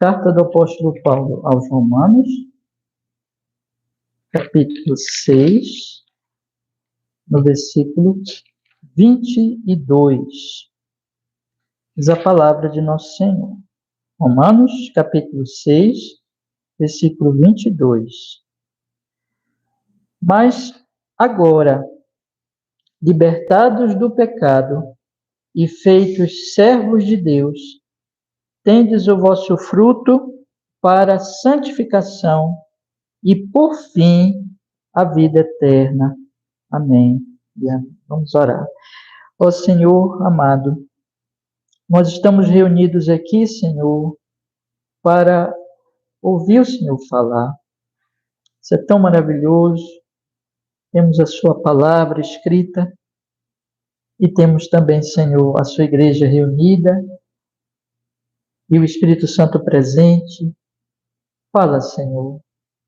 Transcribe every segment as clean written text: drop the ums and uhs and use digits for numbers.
Carta do apóstolo Paulo aos Romanos, capítulo 6, no versículo 22. Diz a palavra de nosso Senhor. Romanos, capítulo 6, versículo 22. Mas agora, libertados do pecado e feitos servos de Deus, tendes o vosso fruto para a santificação e, por fim, a vida eterna. Amém. Vamos orar. Ó Senhor amado, nós estamos reunidos aqui, Senhor, para ouvir o Senhor falar. Isso é tão maravilhoso. Temos a sua palavra escrita e temos também, Senhor, a sua igreja reunida e o Espírito Santo presente. Fala, Senhor,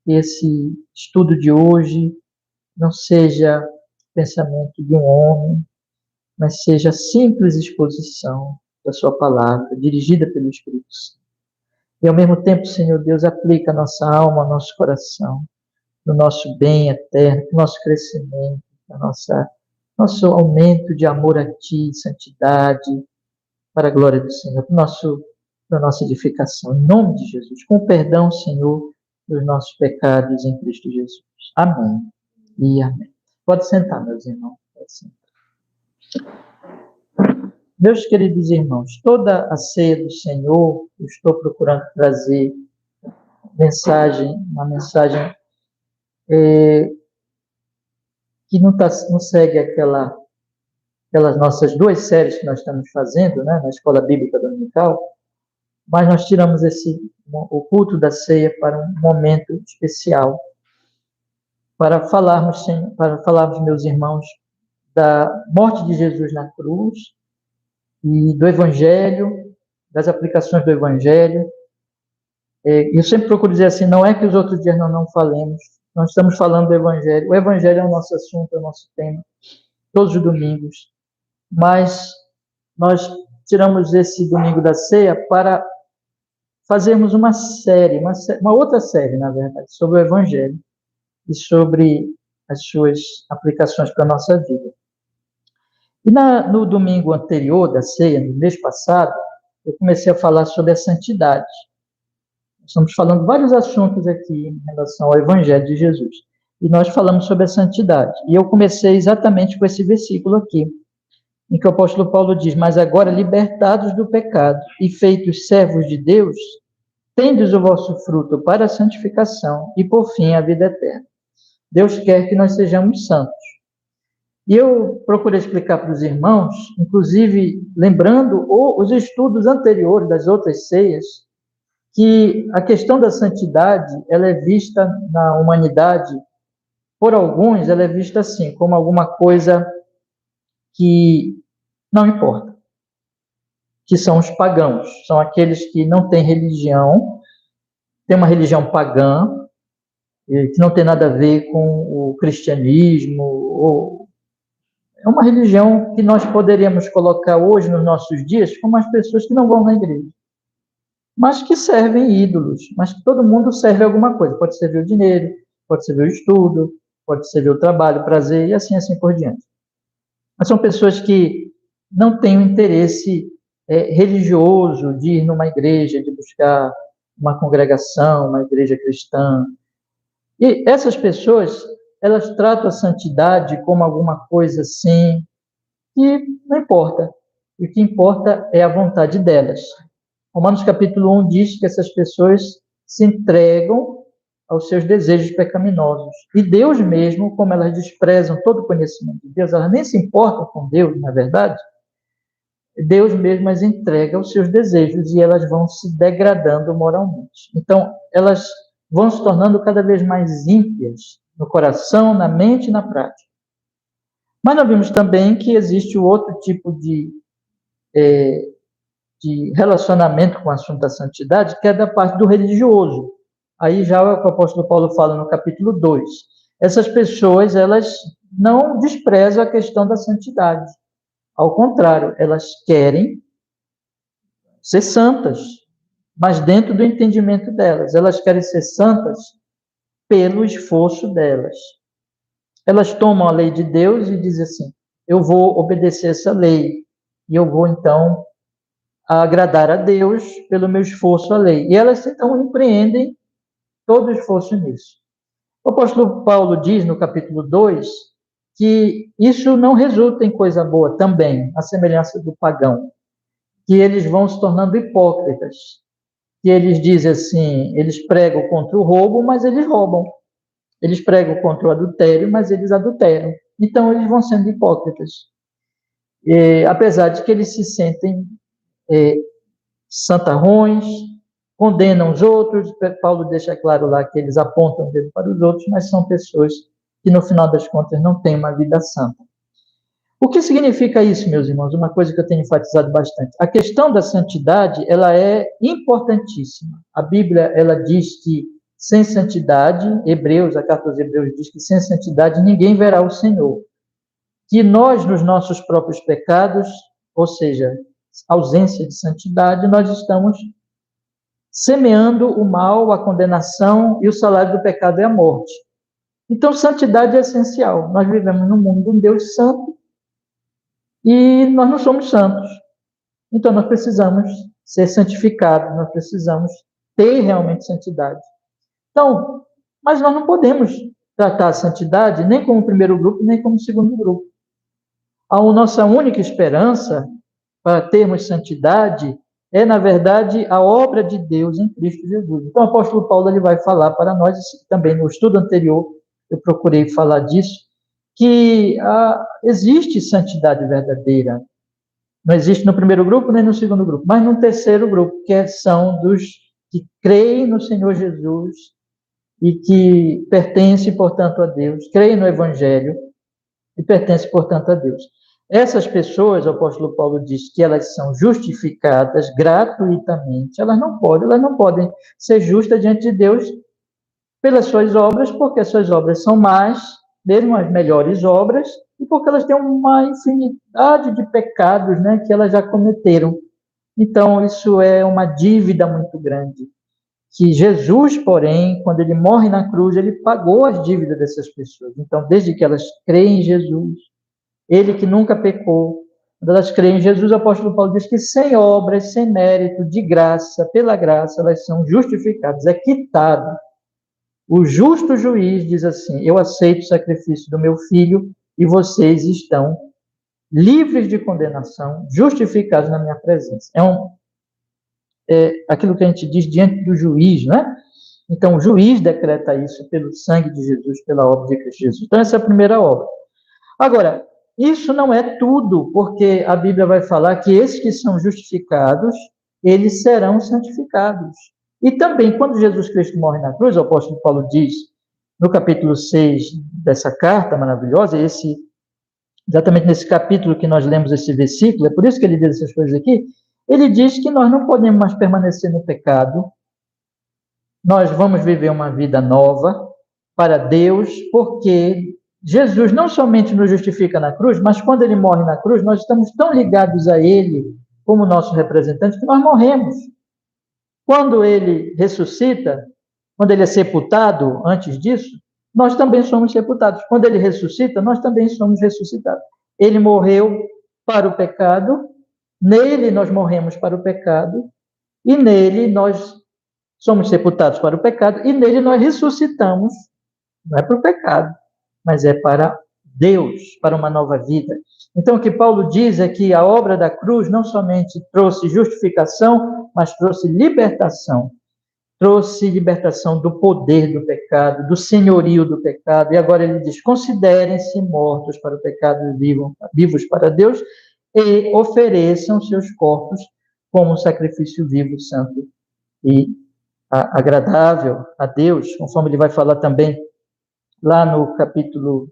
que esse estudo de hoje não seja pensamento de um homem, mas seja simples exposição da sua palavra, dirigida pelo Espírito Santo. E ao mesmo tempo, Senhor Deus, aplica a nossa alma, nosso coração, no nosso bem eterno, no nosso crescimento, nosso aumento de amor a Ti, santidade, para a glória do Senhor, para a nossa edificação. Em nome de Jesus, com perdão, Senhor, dos nossos pecados em Cristo Jesus. Amém e amém. Pode sentar, meus irmãos. Pode sentar. Meus queridos irmãos, toda a ceia do Senhor, eu estou procurando trazer uma mensagem que não segue aquelas nossas duas séries que nós estamos fazendo, né, na Escola Bíblica Dominical, mas nós tiramos o culto da ceia para um momento especial, para falarmos, meus irmãos, da morte de Jesus na cruz e do Evangelho, das aplicações do Evangelho. Eu sempre procuro dizer assim, não é que os outros dias não falemos, nós estamos falando do Evangelho. O Evangelho é o nosso assunto, é o nosso tema, todos os domingos. Mas nós tiramos esse domingo da ceia para fazermos uma série, uma outra série, na verdade, sobre o Evangelho e sobre as suas aplicações para a nossa vida. E no domingo anterior da ceia, no mês passado, eu comecei a falar sobre a santidade. Estamos falando vários assuntos aqui em relação ao Evangelho de Jesus. E nós falamos sobre a santidade. E eu comecei exatamente com esse versículo aqui, em que o apóstolo Paulo diz: mas agora, libertados do pecado e feitos servos de Deus, tendes o vosso fruto para a santificação e, por fim, a vida eterna. Deus quer que nós sejamos santos. E eu procurei explicar para os irmãos, inclusive lembrando os estudos anteriores das outras ceias, que a questão da santidade, ela é vista na humanidade, por alguns, ela é vista assim, como alguma coisa que não importa, que são os pagãos, são aqueles que não têm religião, têm uma religião pagã, que não tem nada a ver com o cristianismo, é uma religião que nós poderíamos colocar hoje, nos nossos dias, como as pessoas que não vão na igreja, mas que servem ídolos, mas que todo mundo serve alguma coisa, pode servir o dinheiro, pode servir o estudo, pode servir o trabalho, o prazer, e assim por diante. Mas são pessoas que não têm o interesse religioso de ir numa igreja, de buscar uma congregação, uma igreja cristã. E essas pessoas, elas tratam a santidade como alguma coisa assim, que não importa. O que importa é a vontade delas. Romanos capítulo 1 diz que essas pessoas se entregam aos seus desejos pecaminosos. E Deus mesmo, como elas desprezam todo o conhecimento de Deus, elas nem se importam com Deus, na verdade, Deus mesmo as entrega aos seus desejos e elas vão se degradando moralmente. Então, elas vão se tornando cada vez mais ímpias no coração, na mente e na prática. Mas nós vimos também que existe o outro tipo de relacionamento com o assunto da santidade, que é da parte do religioso. Aí já o apóstolo Paulo fala no capítulo 2. Essas pessoas, elas não desprezam a questão da santidade. Ao contrário, elas querem ser santas. mas dentro do entendimento delas. Elas querem ser santas pelo esforço delas. Elas tomam a lei de Deus e dizem assim: eu vou obedecer essa lei, e eu vou, então, agradar a Deus pelo meu esforço à lei. E elas, então, empreendem todo o esforço nisso. O apóstolo Paulo diz, no capítulo 2, que isso não resulta em coisa boa também, a semelhança do pagão, que eles vão se tornando hipócritas, que eles dizem assim, eles pregam contra o roubo, mas eles roubam. Eles pregam contra o adultério, mas eles adulteram. Então, eles vão sendo hipócritas. Apesar de que eles se sentem santarrões, condenam os outros. Paulo deixa claro lá que eles apontam o dedo para os outros, mas são pessoas que, no final das contas, não têm uma vida santa. O que significa isso, meus irmãos? Uma coisa que eu tenho enfatizado bastante. A questão da santidade, ela é importantíssima. A Bíblia, ela diz que sem santidade, a carta aos Hebreus diz que sem santidade ninguém verá o Senhor. Que nós, nos nossos próprios pecados, ou seja, ausência de santidade, nós estamos semeando o mal, a condenação, e o salário do pecado é a morte. Então, santidade é essencial. Nós vivemos num mundo de um Deus santo e nós não somos santos. Então, nós precisamos ser santificados, nós precisamos ter realmente santidade. Então, mas nós não podemos tratar a santidade nem como primeiro grupo, nem como segundo grupo. A nossa única esperança para termos santidade na verdade, a obra de Deus em Cristo Jesus. Então, o apóstolo Paulo ele vai falar para nós, também no estudo anterior, eu procurei falar disso, que existe santidade verdadeira. Não existe no primeiro grupo, nem no segundo grupo, mas no terceiro grupo, que são dos que creem no Senhor Jesus e que pertencem, portanto, a Deus, creem no Evangelho e pertencem, portanto, a Deus. Essas pessoas, o apóstolo Paulo diz que elas são justificadas gratuitamente, elas não podem ser justas diante de Deus pelas suas obras, porque as suas obras são más, mesmo as melhores obras, e porque elas têm uma infinidade de pecados, né, que elas já cometeram. Então, isso é uma dívida muito grande. Que Jesus, porém, quando ele morre na cruz, ele pagou as dívidas dessas pessoas. Então, desde que elas creem em Jesus, ele que nunca pecou, quando elas creem em Jesus, o apóstolo Paulo diz que sem obras, sem mérito, de graça, pela graça, elas são justificadas, é quitado. O justo juiz diz assim: eu aceito o sacrifício do meu filho e vocês estão livres de condenação, justificados na minha presença. Aquilo que a gente diz diante do juiz, né? Então, o juiz decreta isso pelo sangue de Jesus, pela obra de Cristo Jesus. Então, essa é a primeira obra. Agora, isso não é tudo, porque a Bíblia vai falar que esses que são justificados, eles serão santificados. E também, quando Jesus Cristo morre na cruz, o apóstolo Paulo diz, no capítulo 6 dessa carta maravilhosa, exatamente nesse capítulo que nós lemos esse versículo, é por isso que ele diz essas coisas aqui, ele diz que nós não podemos mais permanecer no pecado, nós vamos viver uma vida nova para Deus, porque Jesus não somente nos justifica na cruz, mas quando ele morre na cruz, nós estamos tão ligados a ele como nosso representante que nós morremos. Quando ele ressuscita, quando ele é sepultado antes disso, nós também somos sepultados. Quando ele ressuscita, nós também somos ressuscitados. Ele morreu para o pecado, nele nós morremos para o pecado, e nele nós somos sepultados para o pecado, e nele nós ressuscitamos, não é para o pecado, mas é para Deus, para uma nova vida. Então, o que Paulo diz é que a obra da cruz não somente trouxe justificação, mas trouxe libertação do poder do pecado, do senhorio do pecado, e agora ele diz, considerem-se mortos para o pecado e vivos para Deus, e ofereçam seus corpos como um sacrifício vivo, santo e agradável a Deus, conforme ele vai falar também lá no capítulo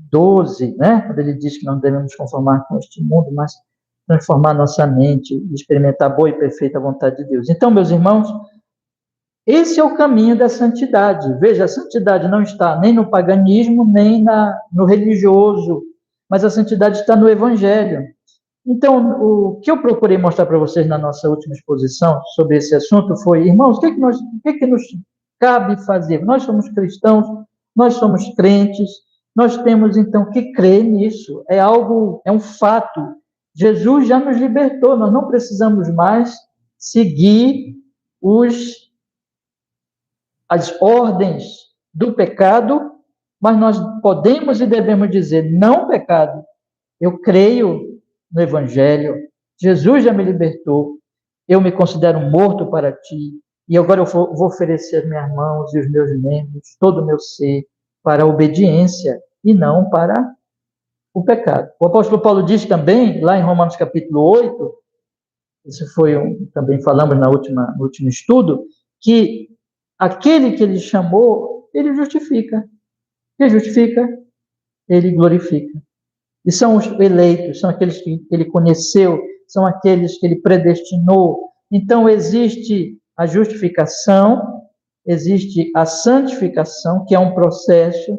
12, né? Quando ele diz que não devemos nos conformar com este mundo, mas transformar nossa mente e experimentar a boa e perfeita vontade de Deus. Então, meus irmãos, esse é o caminho da santidade. Veja, a santidade não está nem no paganismo, nem no religioso, mas a santidade está no Evangelho. Então, o que eu procurei mostrar para vocês na nossa última exposição sobre esse assunto foi, irmãos, o que nos cabe fazer? Nós somos cristãos, nós somos crentes, nós temos então que crer nisso. É algo, é um fato. Jesus já nos libertou, nós não precisamos mais seguir as ordens do pecado, mas nós podemos e devemos dizer: não, pecado, eu creio no Evangelho, Jesus já me libertou, eu me considero morto para ti, e agora eu vou oferecer minhas mãos e os meus membros, todo o meu ser, para a obediência e não para o pecado. O apóstolo Paulo diz também, lá em Romanos capítulo 8, isso foi também falamos no último estudo, que aquele que ele chamou, ele justifica. Ele justifica, ele glorifica. E são os eleitos, são aqueles que ele conheceu, são aqueles que ele predestinou. Então, existe a justificação, existe a santificação, que é um processo,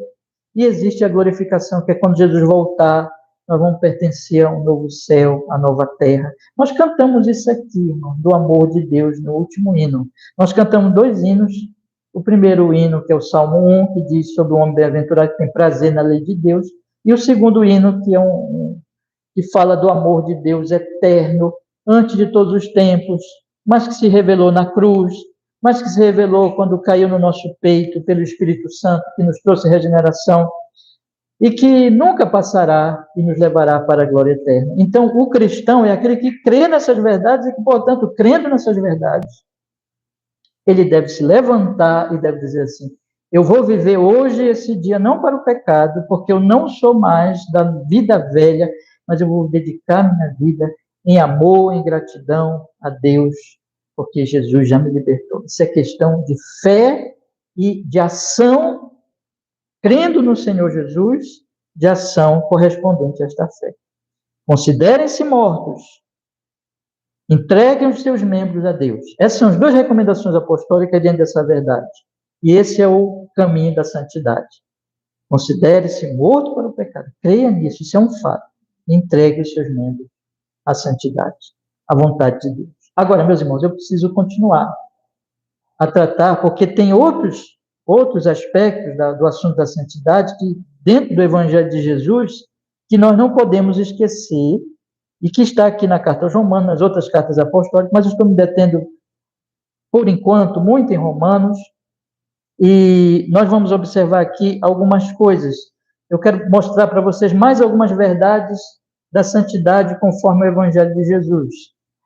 e existe a glorificação, que é quando Jesus voltar, nós vamos pertencer a um novo céu, a nova terra. Nós cantamos isso aqui, irmão, do amor de Deus, no último hino. Nós cantamos 2 hinos. O primeiro hino, que é o Salmo 1, que diz sobre o homem bem-aventurado que tem prazer na lei de Deus, e o segundo hino, que fala do amor de Deus eterno, antes de todos os tempos, mas que se revelou na cruz, mas que se revelou quando caiu no nosso peito pelo Espírito Santo, que nos trouxe regeneração, e que nunca passará e nos levará para a glória eterna. Então, o cristão é aquele que crê nessas verdades e que, portanto, crendo nessas verdades, ele deve se levantar e deve dizer assim: eu vou viver hoje esse dia não para o pecado, porque eu não sou mais da vida velha, mas eu vou dedicar minha vida em amor, em gratidão a Deus, porque Jesus já me libertou. Isso é questão de fé e de ação, crendo no Senhor Jesus, de ação correspondente a esta fé. Considerem-se mortos, entreguem os seus membros a Deus. Essas são as 2 recomendações apostólicas diante dessa verdade. E esse é o caminho da santidade. Considere-se morto para o pecado. Creia nisso, isso é um fato. Entregue os seus membros à santidade, à vontade de Deus. Agora, meus irmãos, eu preciso continuar a tratar, porque tem outros aspectos do assunto da santidade que, dentro do Evangelho de Jesus, que nós não podemos esquecer e que está aqui na carta aos Romanos, nas outras cartas apostólicas, mas eu estou me detendo, por enquanto, muito em Romanos, e nós vamos observar aqui algumas coisas. Eu quero mostrar para vocês mais algumas verdades da santidade conforme o Evangelho de Jesus.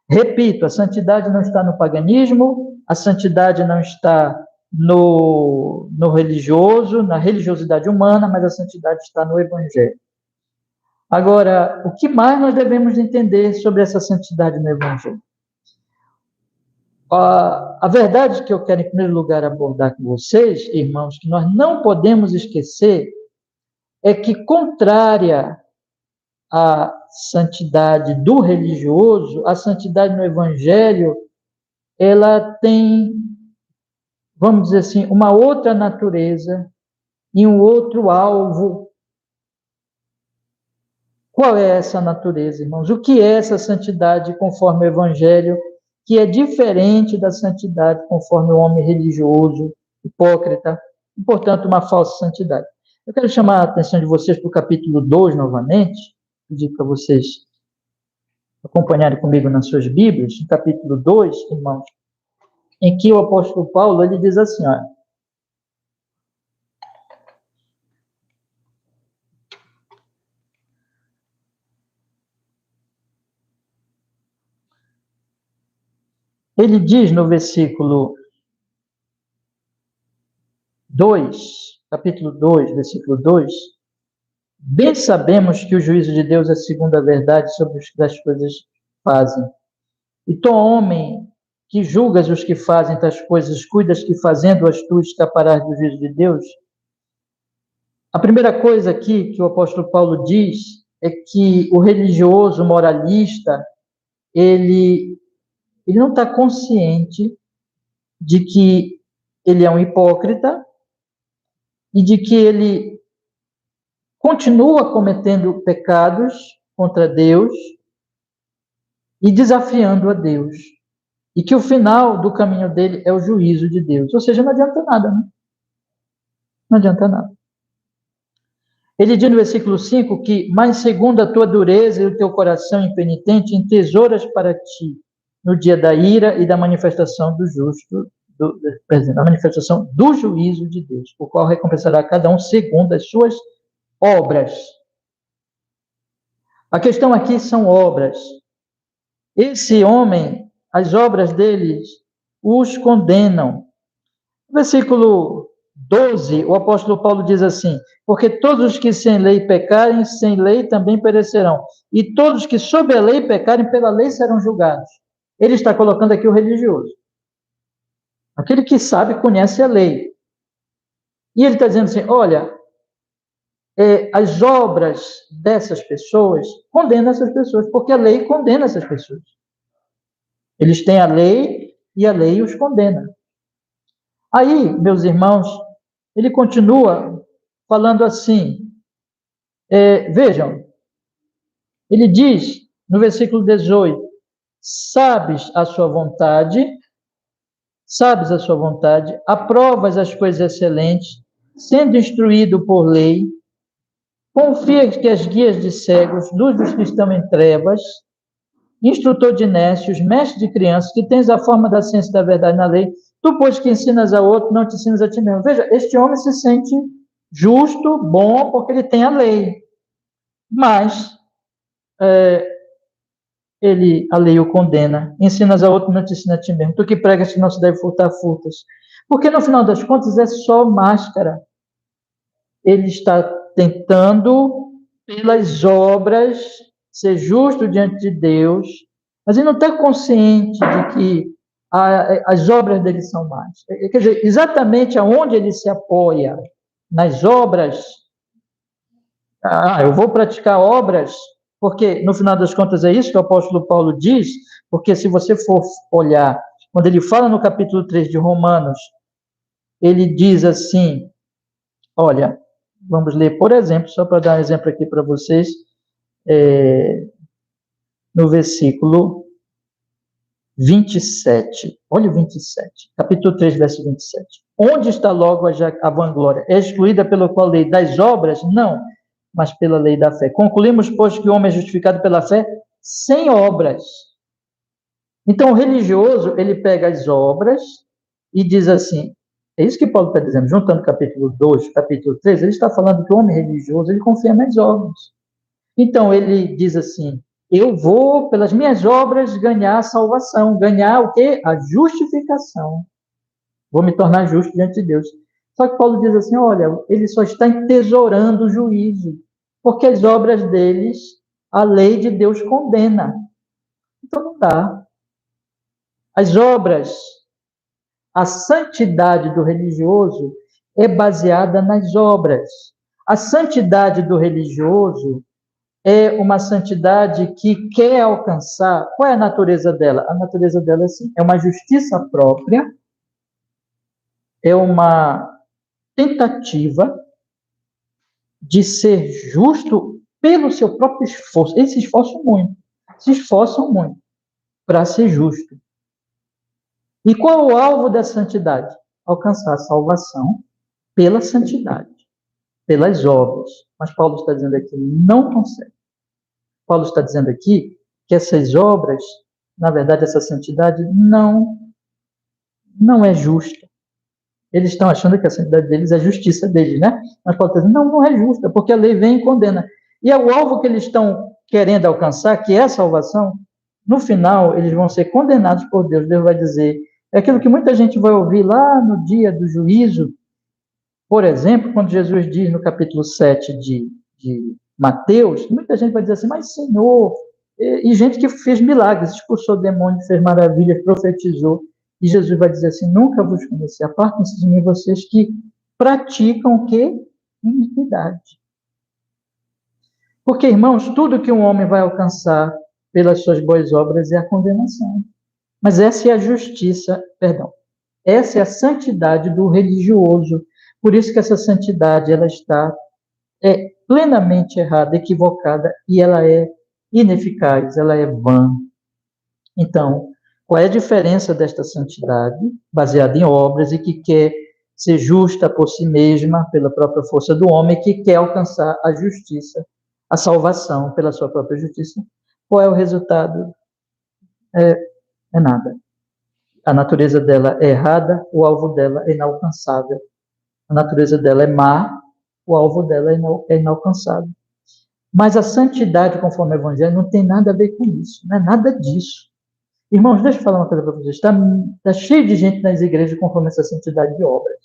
Repito, a santidade não está no paganismo, a santidade não está no religioso, na religiosidade humana, mas a santidade está no Evangelho. Agora, o que mais nós devemos entender sobre essa santidade no Evangelho? A verdade que eu quero, em primeiro lugar, abordar com vocês, irmãos, que nós não podemos esquecer, é que, contrária à santidade do religioso, a santidade no Evangelho, ela tem, vamos dizer assim, uma outra natureza e um outro alvo. Qual é essa natureza, irmãos? O que é essa santidade conforme o Evangelho, que é diferente da santidade conforme o homem religioso, hipócrita, e, portanto, uma falsa santidade? Eu quero chamar a atenção de vocês para o capítulo 2, novamente, pedir para vocês acompanharem comigo nas suas Bíblias, no capítulo 2, irmãos, em que o apóstolo Paulo, ele diz assim, ó, ele diz no versículo 2, capítulo 2, versículo 2, bem sabemos que o juízo de Deus é segundo a verdade sobre os que as coisas fazem. E tu, homem, que julgas os que fazem tais coisas, cuidas que fazendo-as tu escaparás do juízo de Deus? A primeira coisa aqui que o apóstolo Paulo diz é que o religioso moralista, ele não está consciente de que ele é um hipócrita e de que ele continua cometendo pecados contra Deus e desafiando a Deus. E que o final do caminho dele é o juízo de Deus. Ou seja, não adianta nada, né? Não adianta nada. Ele diz no versículo 5 que, mas segundo a tua dureza e o teu coração impenitente, entesouras para ti no dia da ira e da manifestação do justo, da manifestação do juízo de Deus, o qual recompensará cada um segundo as suas obras. A questão aqui são obras. Esse homem, as obras deles os condenam. No versículo 12, o apóstolo Paulo diz assim: porque todos os que sem lei pecarem, sem lei também perecerão. E todos que sob a lei pecarem, pela lei serão julgados. Ele está colocando aqui o religioso. Aquele que sabe, conhece a lei. E ele está dizendo assim, olha, as obras dessas pessoas condenam essas pessoas, porque a lei condena essas pessoas. Eles têm a lei e a lei os condena. Aí, meus irmãos, ele continua falando assim, vejam, ele diz no versículo 18, sabes a sua vontade, aprovas as coisas excelentes, sendo instruído por lei, confias que as guias de cegos, luz dos que estão em trevas, instrutor de nécios, mestre de crianças, que tens a forma da ciência e da verdade na lei, tu, pois, que ensinas a outro, não te ensinas a ti mesmo. Veja, este homem se sente justo, bom, porque ele tem a lei. Mas a lei o condena. Ensinas a outro, não te ensina a ti mesmo. Tu que pregas que não se deve furtar, furtas. Porque, no final das contas, é só máscara. Ele está tentando, pelas obras, ser justo diante de Deus, mas ele não está consciente de que as obras dele são más. Quer dizer, exatamente aonde ele se apoia, nas obras, eu vou praticar obras, porque, no final das contas, é isso que o apóstolo Paulo diz, porque se você for olhar, quando ele fala no capítulo 3 de Romanos, ele diz assim, olha, vamos ler, por exemplo, só para dar um exemplo aqui para vocês, no versículo 27. Olha o 27. Capítulo 3, verso 27. Onde está logo a vanglória? É excluída pela qual lei? Das obras? Não, mas pela lei da fé. Concluímos, pois, que o homem é justificado pela fé sem obras. Então, o religioso, ele pega as obras e diz assim, é isso que Paulo está dizendo, juntando capítulo 2, capítulo 3, ele está falando que o homem religioso, ele confia nas obras. Então, ele diz assim, eu vou, pelas minhas obras, ganhar a salvação. Ganhar o quê? A justificação. Vou me tornar justo diante de Deus. Só que Paulo diz assim, olha, ele só está entesourando o juízo, porque as obras deles, a lei de Deus condena. Então, não dá. As obras, a santidade do religioso é baseada nas obras. A santidade do religioso é uma santidade que quer alcançar. Qual é a natureza dela? A natureza dela é assim, é uma justiça própria, é uma tentativa de ser justo pelo seu próprio esforço. Eles se esforçam muito para ser justo. E qual é o alvo da santidade? Alcançar a salvação pela santidade, pelas obras. Mas Paulo está dizendo aqui, não consegue. Paulo está dizendo aqui que essas obras, na verdade, essa santidade não é justa. Eles estão achando que a santidade deles é a justiça deles, né? Mas Paulo está dizendo, não é justa, porque a lei vem e condena. E é o alvo que eles estão querendo alcançar, que é a salvação, no final, eles vão ser condenados por Deus. Deus vai dizer, é aquilo que muita gente vai ouvir lá no dia do juízo. Por exemplo, quando Jesus diz no capítulo 7 de Mateus, muita gente vai dizer assim, mas Senhor, e gente que fez milagres, expulsou demônios, fez maravilhas, profetizou, e Jesus vai dizer assim, nunca vos conheci, apartem-se de mim vocês que praticam o quê? Iniquidade. Porque, irmãos, tudo que um homem vai alcançar pelas suas boas obras é a condenação. Mas essa é a justiça, essa é a santidade do religioso. Por isso que essa santidade, ela está plenamente errada, equivocada, e ela é ineficaz, ela é vã. Então, qual é a diferença desta santidade, baseada em obras e que quer ser justa por si mesma, pela própria força do homem, que quer alcançar a justiça, a salvação pela sua própria justiça? Qual é o resultado? É nada. A natureza dela é errada, o alvo dela é inalcançável. A natureza dela é má, o alvo dela é inalcançável. Mas a santidade, conforme o Evangelho, não tem nada a ver com isso, não é nada disso. Irmãos, deixa eu falar uma coisa para vocês. Está cheio de gente nas igrejas conforme essa santidade de obras.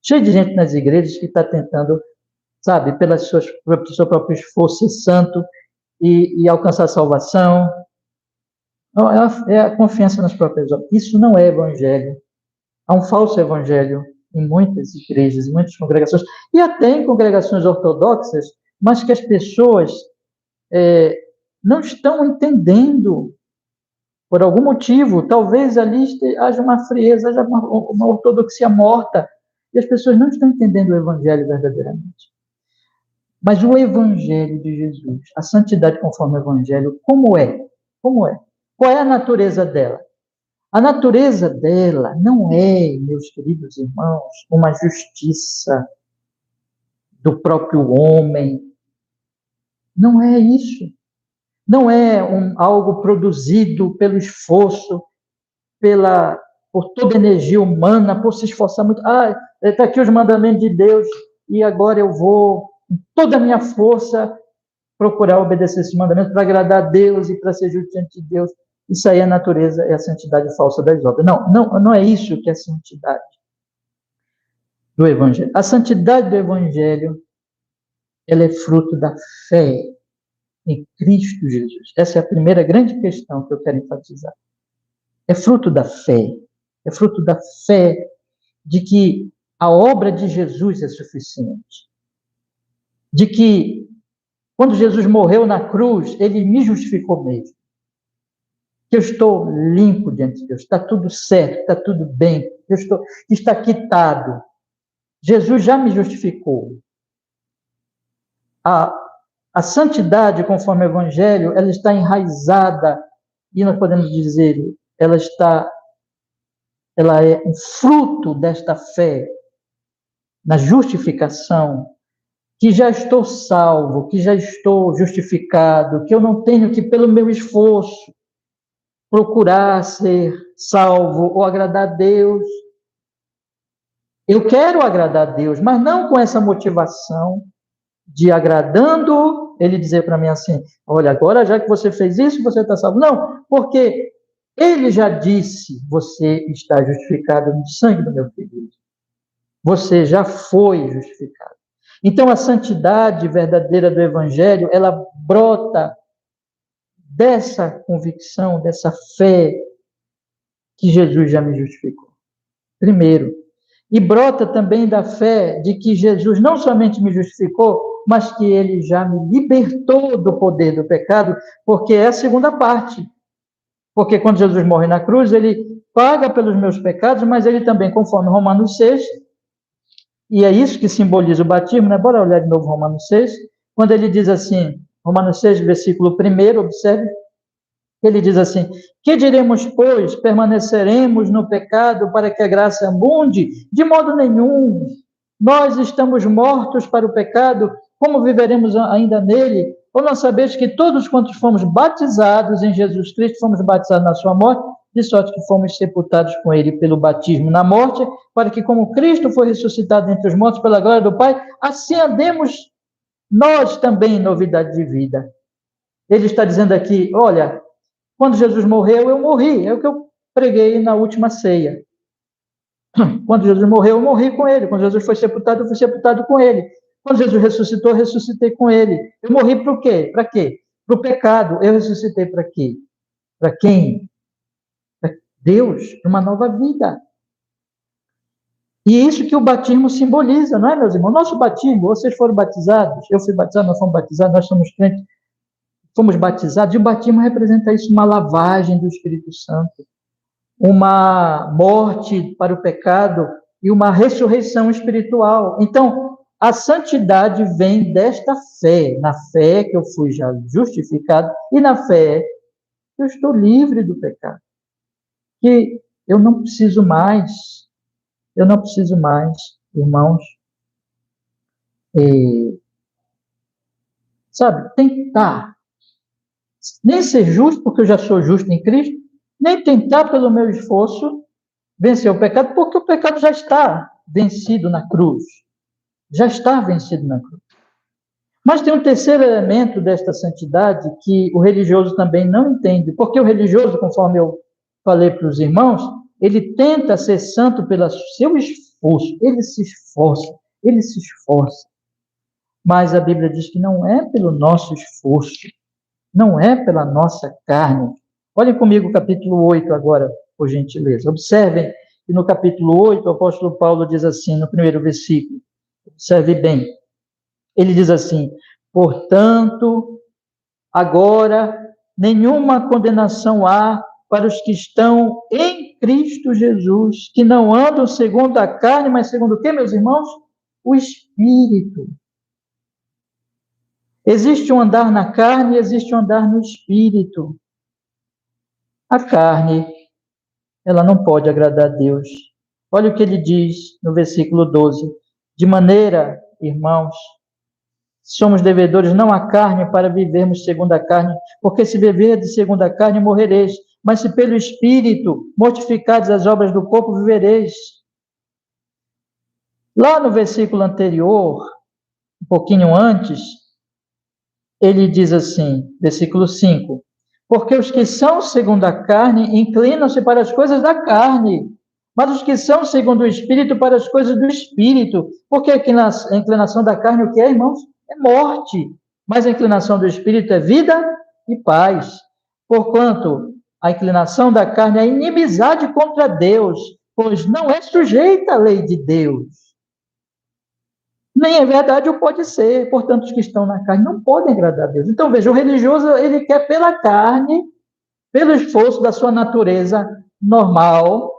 Cheio de gente nas igrejas que está tentando, sabe, pelo seu próprio esforço, ser santo e alcançar a salvação. É a confiança nas próprias obras. Isso não é evangelho. Há um falso evangelho em muitas igrejas, em muitas congregações, e até em congregações ortodoxas, mas que as pessoas não estão entendendo por algum motivo. Talvez ali haja uma frieza, haja uma ortodoxia morta, e as pessoas não estão entendendo o evangelho verdadeiramente. Mas o evangelho de Jesus, a santidade conforme o evangelho, como é? Como é? Qual é a natureza dela? A natureza dela não é, meus queridos irmãos, uma justiça do próprio homem. Não é isso. Não é algo produzido pelo esforço, por toda a energia humana, por se esforçar muito. Está aqui os mandamentos de Deus e agora eu vou, com toda a minha força, procurar obedecer esses mandamentos para agradar a Deus e para ser justo diante de Deus. Isso aí é a natureza, é a santidade falsa das obras. Não é isso que é a santidade do Evangelho. A santidade do Evangelho, ela é fruto da fé em Cristo Jesus. Essa é a primeira grande questão que eu quero enfatizar. É fruto da fé. É fruto da fé de que a obra de Jesus é suficiente. De que, quando Jesus morreu na cruz, ele me justificou mesmo. Que eu estou limpo diante de Deus, está tudo certo, está tudo bem, está quitado. Jesus já me justificou. A santidade, conforme o Evangelho, ela está enraizada, e nós podemos dizer, ela é um fruto desta fé na justificação, que já estou salvo, que já estou justificado, que eu não tenho que, pelo meu esforço, procurar ser salvo ou agradar a Deus. Eu quero agradar a Deus, mas não com essa motivação de agradando, ele dizer para mim assim, olha, agora já que você fez isso, você está salvo. Não, porque ele já disse, você está justificado no sangue do meu filho. Você já foi justificado. Então, a santidade verdadeira do Evangelho, ela brota dessa convicção, dessa fé que Jesus já me justificou. Primeiro. E brota também da fé de que Jesus não somente me justificou, mas que ele já me libertou do poder do pecado, porque é a segunda parte. Porque quando Jesus morre na cruz, ele paga pelos meus pecados, mas ele também, conforme Romanos 6, e é isso que simboliza o batismo, né? Bora olhar de novo Romanos 6, quando ele diz assim, Romanos 6, versículo 1, observe, ele diz assim, que diremos, pois, permaneceremos no pecado para que a graça abunde? De modo nenhum. Nós estamos mortos para o pecado, como viveremos ainda nele? Ou não sabeis que todos quantos fomos batizados em Jesus Cristo, fomos batizados na sua morte, de sorte que fomos sepultados com ele pelo batismo na morte, para que como Cristo foi ressuscitado entre os mortos pela glória do Pai, assim andemos nós também em novidade de vida. Ele está dizendo aqui, olha, quando Jesus morreu, eu morri. É o que eu preguei na última ceia. Quando Jesus morreu, eu morri com ele. Quando Jesus foi sepultado, eu fui sepultado com ele. Quando Jesus ressuscitou, eu ressuscitei com ele. Eu morri para o quê? Para quê? Para o pecado. Eu ressuscitei para quê? Para quem? Para Deus, para uma nova vida. E isso que o batismo simboliza, não é, meus irmãos? Nosso batismo, vocês foram batizados, eu fui batizado, nós fomos batizados, nós somos crentes, fomos batizados, e o batismo representa isso, uma lavagem do Espírito Santo, uma morte para o pecado e uma ressurreição espiritual. Então, a santidade vem desta fé, na fé que eu fui já justificado, e na fé eu estou livre do pecado, que eu não preciso mais, irmãos, sabe, tentar, nem ser justo, porque eu já sou justo em Cristo, nem tentar pelo meu esforço vencer o pecado, porque o pecado já está vencido na cruz, já está vencido na cruz. Mas tem um terceiro elemento desta santidade que o religioso também não entende, porque o religioso, conforme eu falei para os irmãos, ele tenta ser santo pelo seu esforço, ele se esforça. Mas a Bíblia diz que não é pelo nosso esforço, não é pela nossa carne. Olhem comigo o capítulo 8 agora, por gentileza. Observem que no capítulo 8 o apóstolo Paulo diz assim, no primeiro versículo, observe bem, ele diz assim: portanto, agora nenhuma condenação há para os que estão em Cristo Jesus, que não andam segundo a carne, mas segundo o quê, meus irmãos? O Espírito. Existe um andar na carne e existe um andar no Espírito. A carne, ela não pode agradar a Deus. Olha o que ele diz no versículo 12. De maneira, irmãos, somos devedores não à carne para vivermos segundo a carne, porque se viverdes segundo a carne, morrereis. Mas se pelo Espírito mortificardes as obras do corpo, vivereis. Lá no versículo anterior, um pouquinho antes, ele diz assim, versículo 5, porque os que são segundo a carne inclinam-se para as coisas da carne, mas os que são segundo o Espírito para as coisas do Espírito. Porque a inclinação da carne, o que é, irmãos? É morte. Mas a inclinação do Espírito é vida e paz. Porquanto a inclinação da carne é inimizade contra Deus, pois não é sujeita à lei de Deus. Nem é verdade ou pode ser. Portanto, os que estão na carne não podem agradar a Deus. Então, veja, o religioso, ele quer pela carne, pelo esforço da sua natureza normal,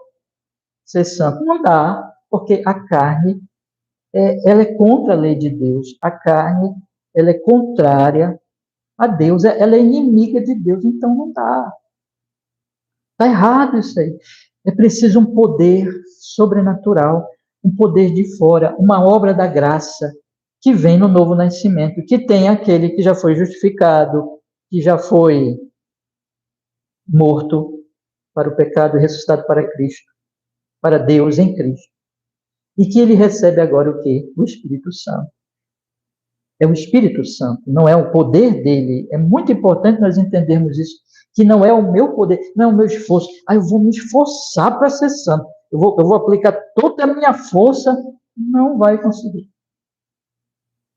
ser santo. Não dá, porque a carne, ela é contra a lei de Deus. A carne, ela é contrária a Deus, ela é inimiga de Deus, então não dá. Está errado isso aí. É preciso um poder sobrenatural, um poder de fora, uma obra da graça que vem no novo nascimento, que tem aquele que já foi justificado, que já foi morto para o pecado e ressuscitado para Cristo, para Deus em Cristo. E que ele recebe agora o quê? O Espírito Santo. É o Espírito Santo, não é o poder dele. É muito importante nós entendermos isso, que não é o meu poder, não é o meu esforço. Eu vou me esforçar para ser santo. Eu vou aplicar toda a minha força. Não vai conseguir.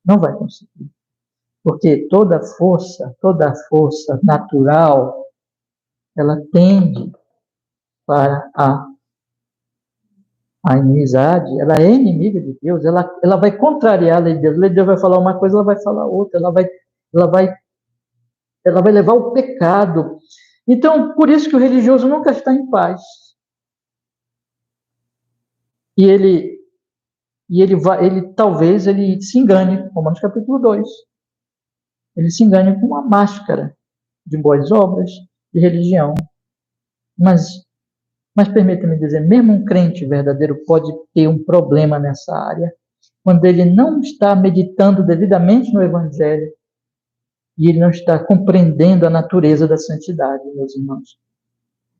Não vai conseguir. Porque toda força natural, ela tende para a inimizade, ela é inimiga de Deus, ela vai contrariar a lei de Deus. A lei de Deus vai falar uma coisa, ela vai falar outra, ela vai levar ao pecado. Então, por isso que o religioso nunca está em paz. E talvez ele se engane, Romanos capítulo 2. Ele se engane com uma máscara de boas obras, de religião. Mas permita-me dizer, mesmo um crente verdadeiro pode ter um problema nessa área, quando ele não está meditando devidamente no Evangelho e ele não está compreendendo a natureza da santidade, meus irmãos.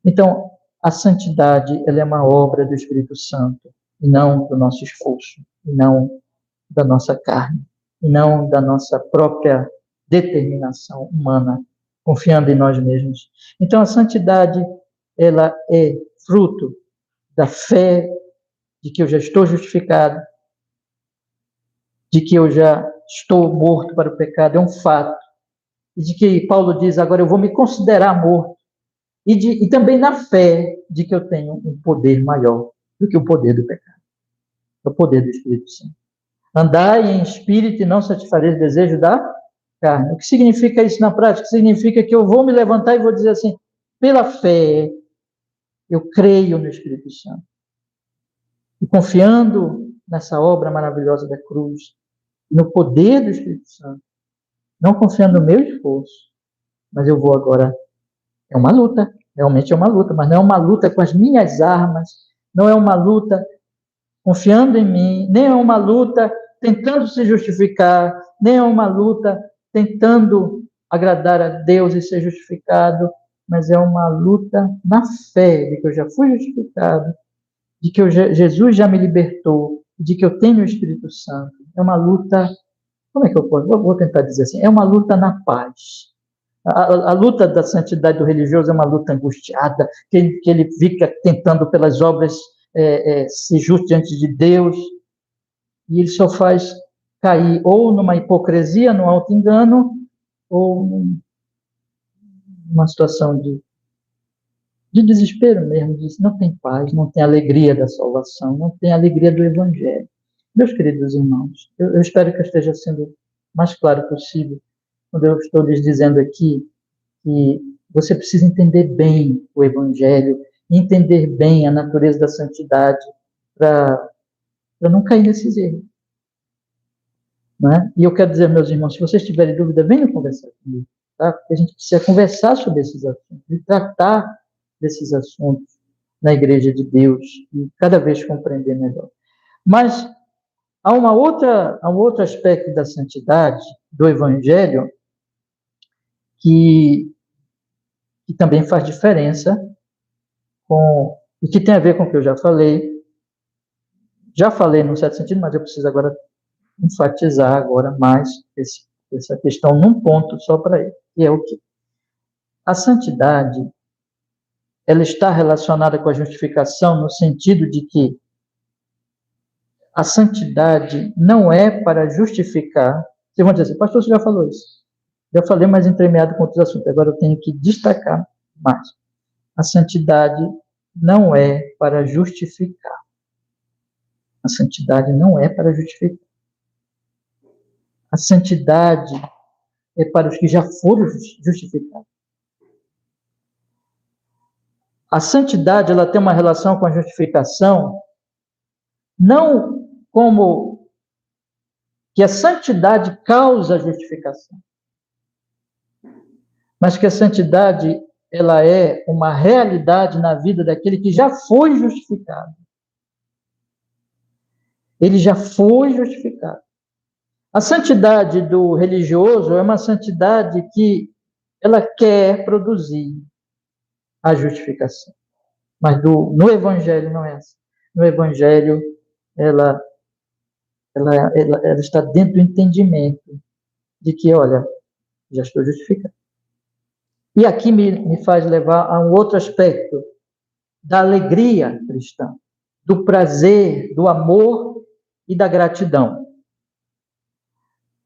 Então, a santidade, ela é uma obra do Espírito Santo, e não do nosso esforço, e não da nossa carne, e não da nossa própria determinação humana, confiando em nós mesmos. Então, a santidade, ela é fruto da fé de que eu já estou justificado, de que eu já estou morto para o pecado, é um fato. E de que Paulo diz, agora eu vou me considerar morto. E também na fé de que eu tenho um poder maior do que o poder do pecado. É o poder do Espírito Santo. Andai em espírito e não satisfareis o desejo da carne. O que significa isso na prática? Significa que eu vou me levantar e vou dizer assim, pela fé, eu creio no Espírito Santo. E confiando nessa obra maravilhosa da cruz, no poder do Espírito Santo, não confiando no meu esforço, mas eu vou agora É uma luta, realmente é uma luta, mas não é uma luta com as minhas armas, não é uma luta confiando em mim, nem é uma luta tentando se justificar, nem é uma luta tentando agradar a Deus e ser justificado, mas é uma luta na fé de que eu já fui justificado, de que Jesus já me libertou, de que eu tenho o Espírito Santo. É uma luta, como é que eu posso? Eu vou tentar dizer assim, é uma luta na paz. A luta da santidade do religioso é uma luta angustiada, que ele fica tentando pelas obras ser justo diante de Deus, e ele só faz cair ou numa hipocrisia, num auto-engano, ou numa situação de desespero mesmo, não tem paz, não tem alegria da salvação, não tem alegria do Evangelho. Meus queridos irmãos, eu espero que eu esteja sendo o mais claro possível quando eu estou lhes dizendo aqui que você precisa entender bem o Evangelho, entender bem a natureza da santidade, para não cair nesses erros. Né? E eu quero dizer, meus irmãos, se vocês tiverem dúvida, venham conversar comigo, tá? Porque a gente precisa conversar sobre esses assuntos, e tratar desses assuntos na Igreja de Deus, e cada vez compreender melhor. Mas há um outro aspecto da santidade, do Evangelho, que também faz diferença e que tem a ver com o que eu já falei. Já falei num certo sentido, mas eu preciso agora enfatizar agora mais essa questão num ponto só para ele, que é o quê? A santidade, ela está relacionada com a justificação no sentido de que a santidade não é para justificar. Vocês vão dizer assim, pastor, você já falou isso. Já falei, mas entremeado com outros assuntos. Agora eu tenho que destacar mais. A santidade não é para justificar. A santidade não é para justificar. A santidade é para os que já foram justificados. A santidade, ela tem uma relação com a justificação, não como que a santidade causa a justificação, mas que a santidade, ela é uma realidade na vida daquele que já foi justificado. Ele já foi justificado. A santidade do religioso é uma santidade que ela quer produzir a justificação. Mas no Evangelho não é assim. No Evangelho, ela está dentro do entendimento de que, olha, já estou justificado. E aqui me faz levar a um outro aspecto da alegria cristã, do prazer, do amor e da gratidão.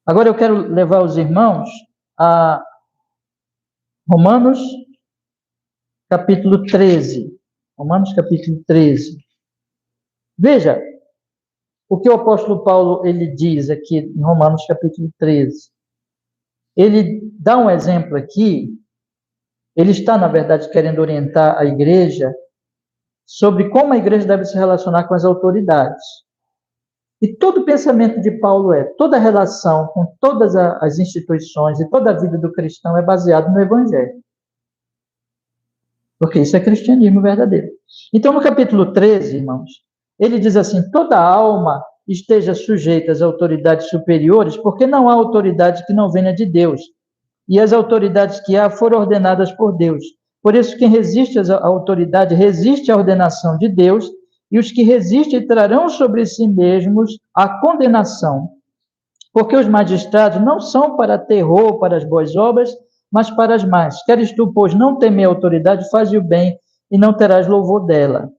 Agora eu quero levar os irmãos a Romanos capítulo 13. Romanos capítulo 13. Veja o que o apóstolo Paulo ele diz aqui em Romanos capítulo 13. Ele dá um exemplo aqui, ele está, na verdade, querendo orientar a igreja sobre como a igreja deve se relacionar com as autoridades. E todo o pensamento de Paulo toda a relação com todas as instituições e toda a vida do cristão é baseado no Evangelho. Porque isso é cristianismo verdadeiro. Então, no capítulo 13, irmãos, ele diz assim, toda alma esteja sujeita às autoridades superiores, porque não há autoridade que não venha de Deus. E as autoridades que há foram ordenadas por Deus. Por isso, quem resiste à autoridade resiste à ordenação de Deus, e os que resistem trarão sobre si mesmos a condenação. Porque os magistrados não são para terror, para as boas obras, mas para as más. Queres tu, pois, não temer a autoridade, faze o bem, e não terás louvor dela.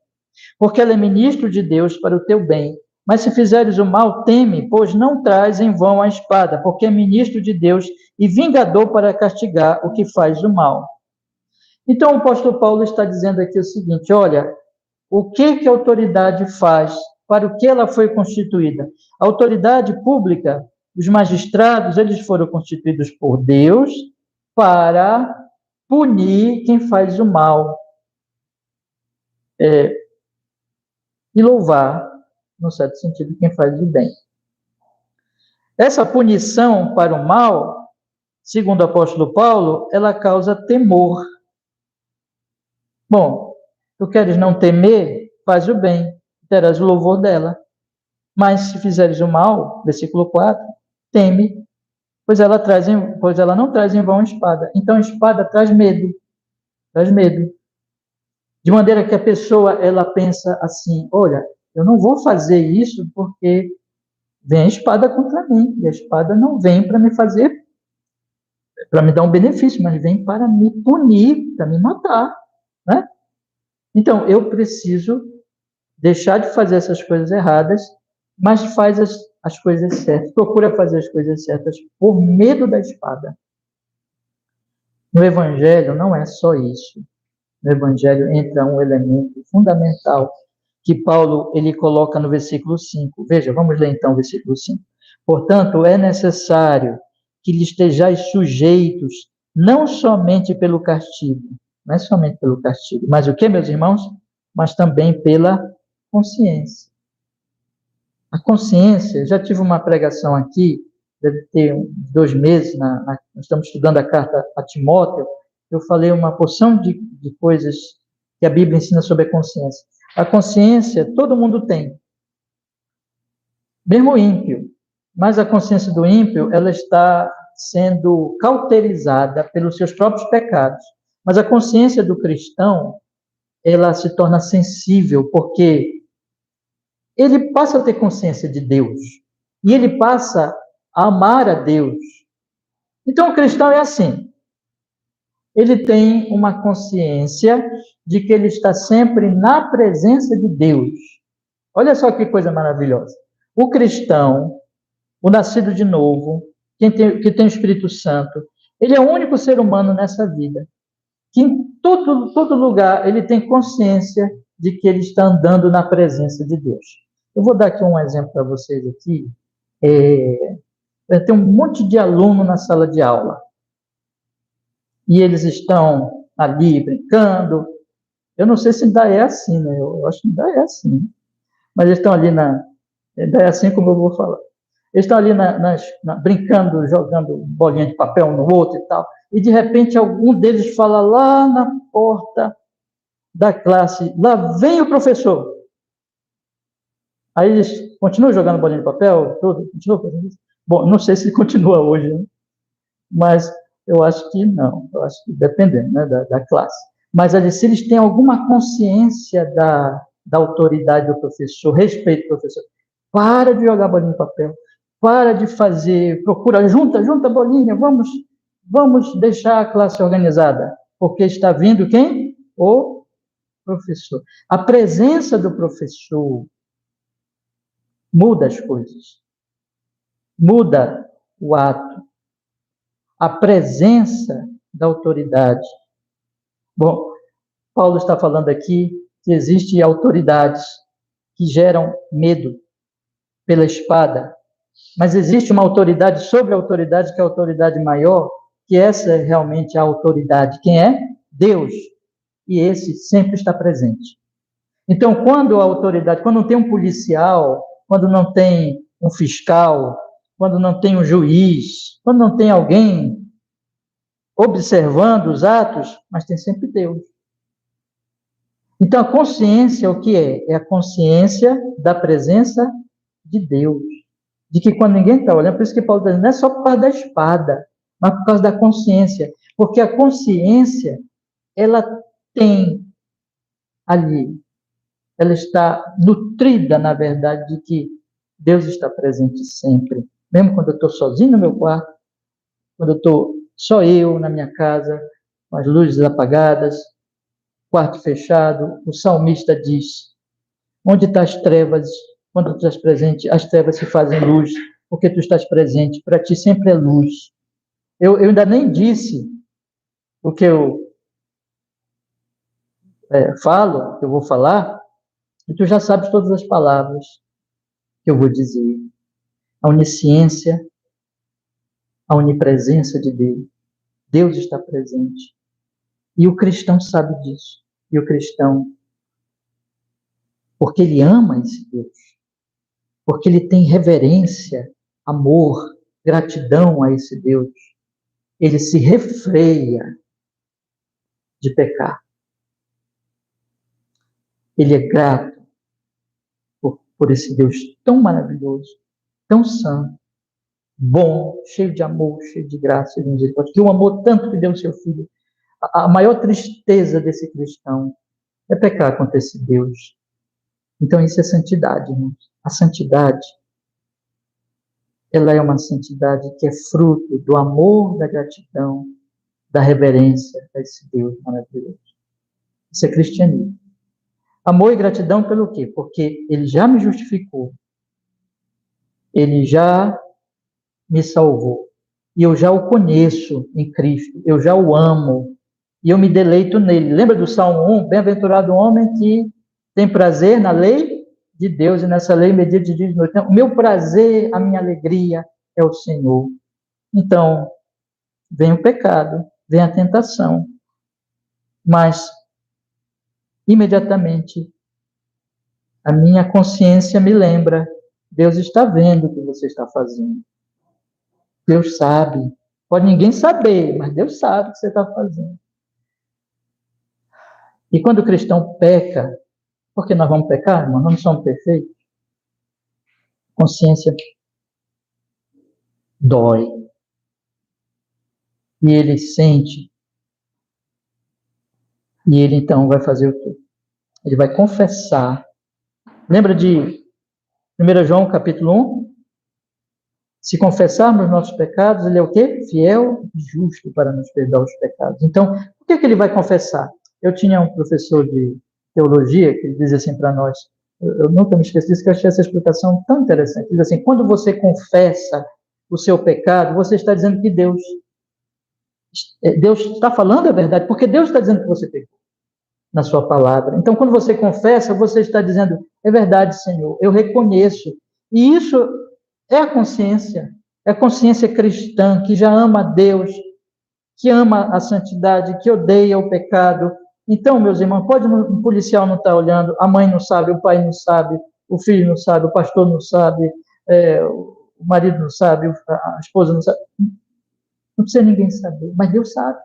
Porque ela é ministro de Deus para o teu bem. Mas se fizeres o mal, teme, pois não traz em vão a espada, porque é ministro de Deus e vingador para castigar o que faz o mal. Então, o apóstolo Paulo está dizendo aqui o seguinte, olha, o que a autoridade faz? Para o que ela foi constituída? A autoridade pública, os magistrados, eles foram constituídos por Deus para punir quem faz o mal. E louvar, no certo sentido, quem faz o bem. Essa punição para o mal, segundo o apóstolo Paulo, ela causa temor. Bom, tu queres não temer, faz o bem, terás o louvor dela. Mas se fizeres o mal, versículo 4, teme, pois ela não traz em vão a espada. Então a espada traz medo, traz medo. De maneira que a pessoa, ela pensa assim, olha, eu não vou fazer isso porque vem a espada contra mim, e a espada não vem para me fazer, para me dar um benefício, mas vem para me punir, para me matar, né? Então, eu preciso deixar de fazer essas coisas erradas, mas faz as coisas certas, procura fazer as coisas certas por medo da espada. No Evangelho não é só isso. No Evangelho entra um elemento fundamental que Paulo ele coloca no versículo 5. Veja, vamos ler então o versículo 5. Portanto, é necessário que lhe estejais sujeitos, não somente pelo castigo, não é somente pelo castigo, mas o que, meus irmãos? Mas também pela consciência. A consciência, já tive uma pregação aqui, deve ter 2 meses, nós estamos estudando a carta a Timóteo, eu falei uma porção de coisas que a Bíblia ensina sobre a consciência. A consciência todo mundo tem, mesmo o ímpio, mas a consciência do ímpio, ela está sendo cauterizada pelos seus próprios pecados. Mas a consciência do cristão, ela se torna sensível, porque ele passa a ter consciência de Deus. E ele passa a amar a Deus. Então, o cristão é assim. Ele tem uma consciência de que ele está sempre na presença de Deus. Olha só que coisa maravilhosa. O cristão, o nascido de novo, que tem o Espírito Santo, ele é o único ser humano nessa vida que em todo lugar ele tem consciência de que ele está andando na presença de Deus. Eu vou dar aqui um exemplo para vocês aqui. Tem um monte de aluno na sala de aula e eles estão ali brincando. Eu não sei se ainda é assim, né? Eu acho que ainda é assim. Mas eles estão ali ainda é assim como eu vou falar. Eles estão ali brincando, jogando bolinha de papel um no outro e tal. E de repente algum deles fala lá na porta da classe, lá vem o professor. Aí eles continuam jogando bolinha de papel, tudo, continuam fazendo isso. Bom, não sei se continua hoje, né? Mas eu acho que não, eu acho que dependendo, né, da classe. Mas ali, se eles têm alguma consciência da autoridade do professor, respeito do professor, para de jogar bolinha de papel, para de fazer, procura, junta a bolinha, vamos deixar a classe organizada, porque está vindo quem? O professor. A presença do professor muda as coisas, muda o ato, a presença da autoridade. Bom, Paulo está falando aqui que existem autoridades que geram medo pela espada, mas existe uma autoridade sobre a autoridade, que é a autoridade maior, que essa é realmente a autoridade. Quem é? Deus. E esse sempre está presente. Então, quando a autoridade, quando não tem um policial, quando não tem um fiscal, quando não tem um juiz, quando não tem alguém observando os atos, mas tem sempre Deus. Então, a consciência, o que é? É a consciência da presença de Deus. De que quando ninguém está olhando, por isso que Paulo está dizendo, não é só por causa da espada, mas por causa da consciência. Porque a consciência, ela tem ali, ela está nutrida, na verdade, de que Deus está presente sempre. Mesmo quando eu estou sozinho no meu quarto, quando eu estou só eu na minha casa, com as luzes apagadas, quarto fechado, o salmista diz, onde estão as trevas? Quando tu estás presente, as trevas se fazem luz, porque tu estás presente, para ti sempre é luz. Eu ainda nem disse o que eu falo, que eu vou falar, e tu já sabes todas as palavras que eu vou dizer. A onisciência, a onipresença de Deus. Deus está presente. E o cristão sabe disso. E o cristão, porque ele ama esse Deus, porque ele tem reverência, amor, gratidão a esse Deus, ele se refreia de pecar. Ele é grato por esse Deus tão maravilhoso, tão santo, bom, cheio de amor, cheio de graça e de misericórdia, que o amou tanto que deu o seu filho. A maior tristeza desse cristão é pecar contra esse Deus. Então isso é santidade, irmãos. A santidade, ela é uma santidade que é fruto do amor, da gratidão, da reverência a esse Deus maravilhoso. Isso é cristianismo. Amor e gratidão pelo quê? Porque ele já me justificou. Ele já me salvou. E eu já o conheço em Cristo. Eu já o amo. E eu me deleito nele. Lembra do Salmo 1? Bem-aventurado o homem que tem prazer na lei de Deus, e nessa lei medita de dia e de noite. Então, o meu prazer, a minha alegria é o Senhor. Então, vem o pecado, vem a tentação, mas imediatamente a minha consciência me lembra: Deus está vendo o que você está fazendo. Deus sabe. Pode ninguém saber, mas Deus sabe o que você está fazendo. E quando o cristão peca, porque nós vamos pecar, irmão? Nós não somos perfeitos. A consciência dói. E ele sente. E ele então vai fazer o quê? Ele vai confessar. Lembra de 1 João capítulo 1? Se confessarmos nossos pecados, ele é o quê? Fiel e justo para nos perdoar os pecados. Então, por que ele vai confessar? Eu tinha um professor de teologia que ele dizia assim para nós, eu nunca me esqueci disso, que eu achei essa explicação tão interessante. Ele diz assim: quando você confessa o seu pecado, você está dizendo que Deus está falando a verdade, porque Deus está dizendo que você pecou na sua palavra. Então, quando você confessa, você está dizendo: é verdade, Senhor, eu reconheço. E isso é a consciência cristã que já ama a Deus, que ama a santidade, que odeia o pecado. Então, meus irmãos, um policial não estar olhando, a mãe não sabe, o pai não sabe, o filho não sabe, o pastor não sabe, o marido não sabe, a esposa não sabe. Não precisa ninguém saber, mas Deus sabe.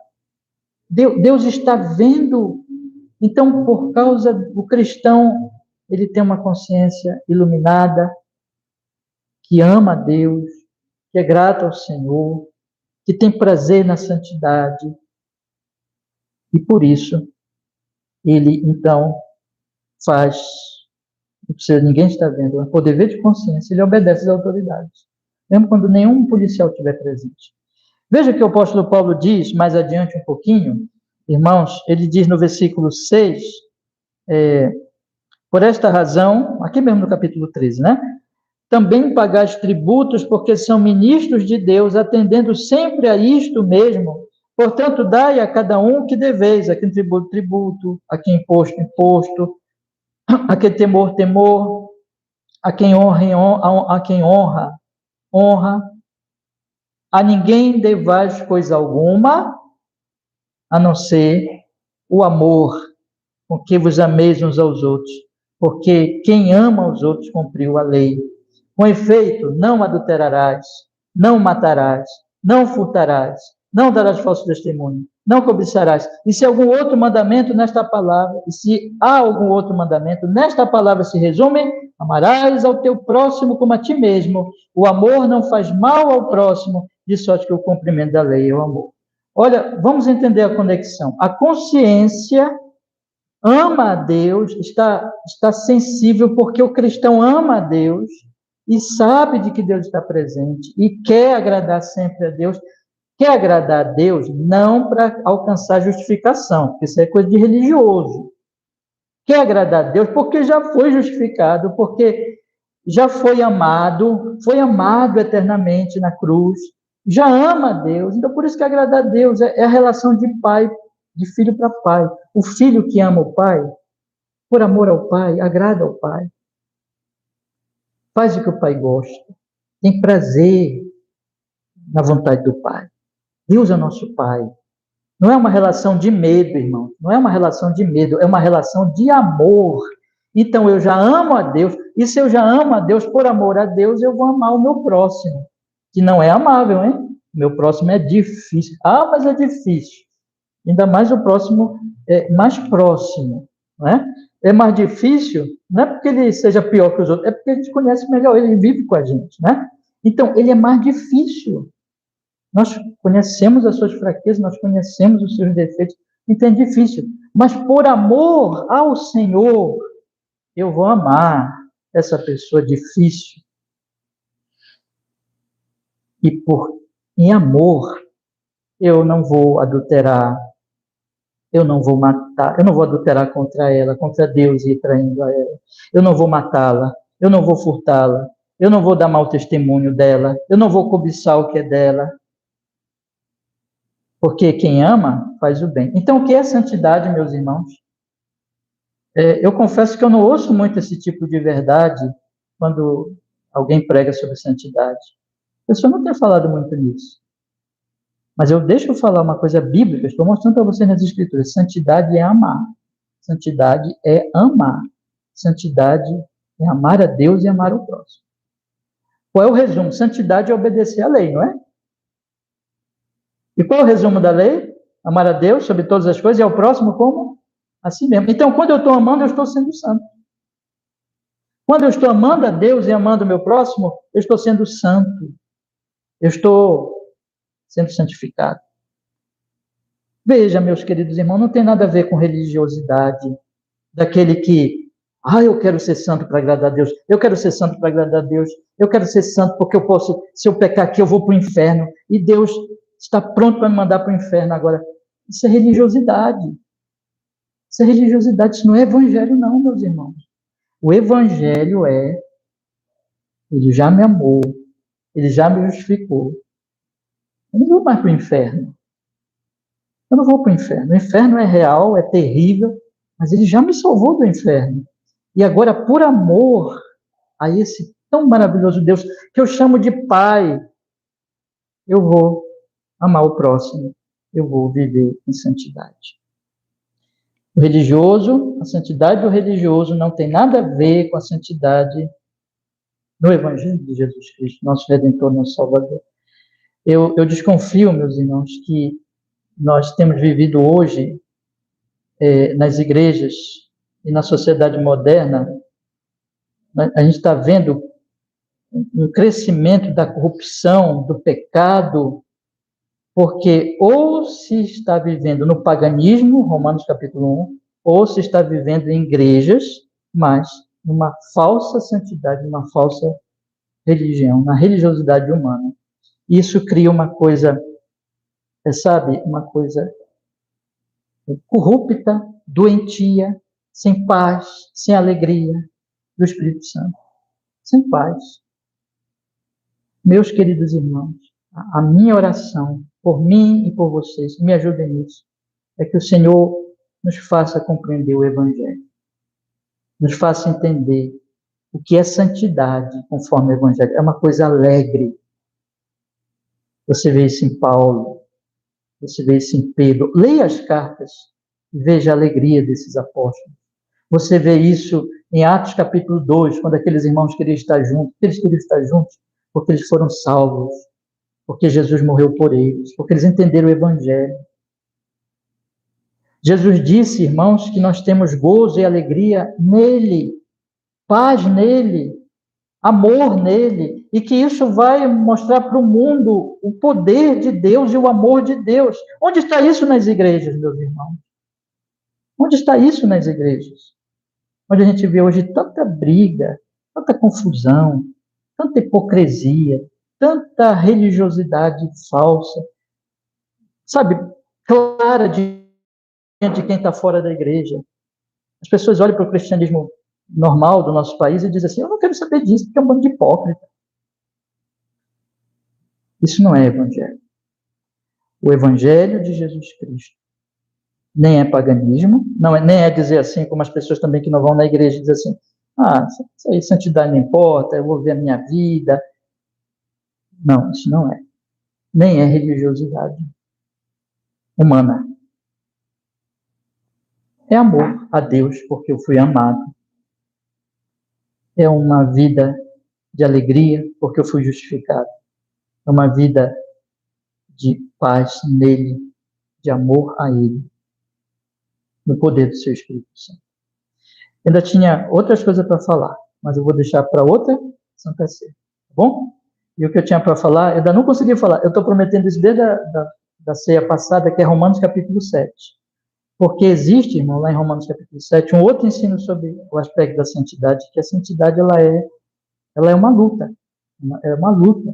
Deus está vendo. Então, por causa do cristão, ele tem uma consciência iluminada, que ama a Deus, que é grato ao Senhor, que tem prazer na santidade. E por isso, ele então faz, não precisa, ninguém está vendo, mas por dever de consciência, ele obedece às autoridades. Mesmo quando nenhum policial estiver presente. Veja que o apóstolo Paulo diz, mais adiante um pouquinho, irmãos, ele diz no versículo 6, por esta razão, aqui mesmo no capítulo 13, né? Também pagais tributos, porque são ministros de Deus, atendendo sempre a isto mesmo. Portanto, dai a cada um o que deveis, a quem tributo, tributo, a quem imposto, imposto, a quem temor, temor, a quem honra, honra. A ninguém devais coisa alguma, a não ser o amor com que vos ameis uns aos outros, porque quem ama os outros cumpriu a lei. Com efeito, não adulterarás, não matarás, não furtarás, não darás falso testemunho, não cobiçarás. E se algum outro mandamento nesta palavra, e se há algum outro mandamento, nesta palavra se resume: amarás ao teu próximo como a ti mesmo. O amor não faz mal ao próximo, de sorte que o cumprimento da lei é o amor. Olha, vamos entender a conexão. A consciência ama a Deus, está sensível, porque o cristão ama a Deus e sabe de que Deus está presente e quer agradar sempre a Deus. Quer agradar a Deus não para alcançar justificação, porque isso é coisa de religioso. Quer agradar a Deus porque já foi justificado, porque já foi amado eternamente na cruz, já ama a Deus. Então, por isso que agradar a Deus é a relação de pai, de filho para pai. O filho que ama o pai, por amor ao pai, agrada ao pai. Faz o que o pai gosta. Tem prazer na vontade do pai. Deus é nosso pai. Não é uma relação de medo, irmão. Não é uma relação de medo, é uma relação de amor. Então, eu já amo a Deus. E se eu já amo a Deus, por amor a Deus, eu vou amar o meu próximo. Que não é amável, hein? Meu próximo é difícil. Ah, mas é difícil. Ainda mais o próximo mais próximo, né? é mais difícil, não é porque ele seja pior que os outros, é porque a gente conhece melhor ele, vive com a gente, né? Então, ele é mais difícil. Nós conhecemos as suas fraquezas, nós conhecemos os seus defeitos, então é difícil. Mas por amor ao Senhor, eu vou amar essa pessoa difícil. E em amor, eu não vou adulterar, eu não vou matar, eu não vou adulterar contra ela, contra Deus e traindo a ela. Eu não vou matá-la, eu não vou furtá-la, eu não vou dar mau testemunho dela, eu não vou cobiçar o que é dela. Porque quem ama faz o bem. Então, o que é santidade, meus irmãos? Eu confesso que eu não ouço muito esse tipo de verdade quando alguém prega sobre santidade. A pessoa não tem falado muito nisso. Mas eu deixo eu falar uma coisa bíblica, estou mostrando para vocês nas Escrituras. Santidade é amar. Santidade é amar. Santidade é amar a Deus e amar o próximo. Qual é o resumo? Santidade é obedecer à lei, não é? E qual é o resumo da lei? Amar a Deus sobre todas as coisas e ao próximo como? A si mesmo. Então, quando eu estou amando, eu estou sendo santo. Quando eu estou amando a Deus e amando o meu próximo, eu estou sendo santo. Eu estou sendo santificado. Veja, meus queridos irmãos, não tem nada a ver com religiosidade, daquele que, eu quero ser santo para agradar a Deus, eu quero ser santo para agradar a Deus, eu quero ser santo porque eu posso, se eu pecar aqui, eu vou para o inferno, e Deus está pronto para me mandar para o inferno agora. Isso é religiosidade. Isso é religiosidade, isso não é evangelho não, meus irmãos. O evangelho é, ele já me amou, ele já me justificou. Eu não vou mais para o inferno. Eu não vou para o inferno. O inferno é real, é terrível, mas ele já me salvou do inferno. E agora, por amor a esse tão maravilhoso Deus, que eu chamo de Pai, eu vou amar o próximo, eu vou viver em santidade. O religioso, a santidade do religioso não tem nada a ver com a santidade no Evangelho de Jesus Cristo, nosso Redentor, nosso Salvador. Eu desconfio, meus irmãos, que nós temos vivido hoje nas igrejas e na sociedade moderna, a gente está vendo um crescimento da corrupção, do pecado, porque ou se está vivendo no paganismo, Romanos capítulo 1, ou se está vivendo em igrejas, mas numa falsa santidade, numa falsa religião, na religiosidade humana. Isso cria uma coisa, sabe, uma coisa corrupta, doentia, sem paz, sem alegria do Espírito Santo. Sem paz. Meus queridos irmãos, a minha oração por mim e por vocês, me ajudem nisso, é que o Senhor nos faça compreender o Evangelho, nos faça entender o que é santidade conforme o Evangelho. É uma coisa alegre. Você vê isso em Paulo, você vê isso em Pedro. Leia as cartas e veja a alegria desses apóstolos. Você vê isso em Atos capítulo 2, quando aqueles irmãos queriam estar juntos. Eles queriam estar juntos porque eles foram salvos, porque Jesus morreu por eles, porque eles entenderam o Evangelho. Jesus disse, irmãos, que nós temos gozo e alegria nele, paz nele, amor nele, e que isso vai mostrar para o mundo o poder de Deus e o amor de Deus. Onde está isso nas igrejas, meus irmãos? Onde está isso nas igrejas? Onde a gente vê hoje tanta briga, tanta confusão, tanta hipocrisia, tanta religiosidade falsa, sabe, clara de quem está fora da igreja. As pessoas olham para o cristianismo normal do nosso país e dizem assim, eu não quero saber disso, porque é um bando de hipócrita. Isso não é evangelho. O evangelho de Jesus Cristo nem é paganismo, nem é dizer assim, como as pessoas também que não vão na igreja dizem assim, isso aí, santidade não importa, eu vou ver a minha vida. Não, isso não é. Nem é religiosidade humana. É amor a Deus, porque eu fui amado. É uma vida de alegria, porque eu fui justificado. É uma vida de paz nele, de amor a ele, no poder do seu Espírito Santo. Ainda tinha outras coisas para falar, mas eu vou deixar para outra Santa Ceia, tá bom? E o que eu tinha para falar, eu ainda não consegui falar. Eu estou prometendo isso desde da ceia passada, que é Romanos capítulo 7. Porque existe, irmão, lá em Romanos capítulo 7, um outro ensino sobre o aspecto da santidade, que a santidade ela é uma luta. É uma luta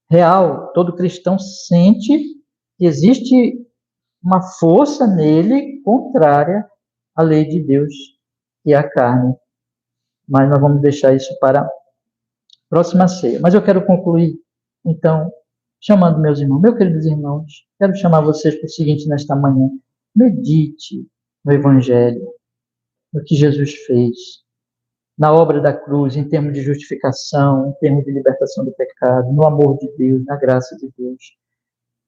real. Todo cristão sente que existe uma força nele contrária à lei de Deus e à carne. Mas nós vamos deixar isso para a próxima ceia. Mas eu quero concluir, então, chamando meus irmãos. Meus queridos irmãos, quero chamar vocês para o seguinte nesta manhã. Medite no Evangelho, no que Jesus fez, na obra da cruz, em termos de justificação, em termos de libertação do pecado, no amor de Deus, na graça de Deus.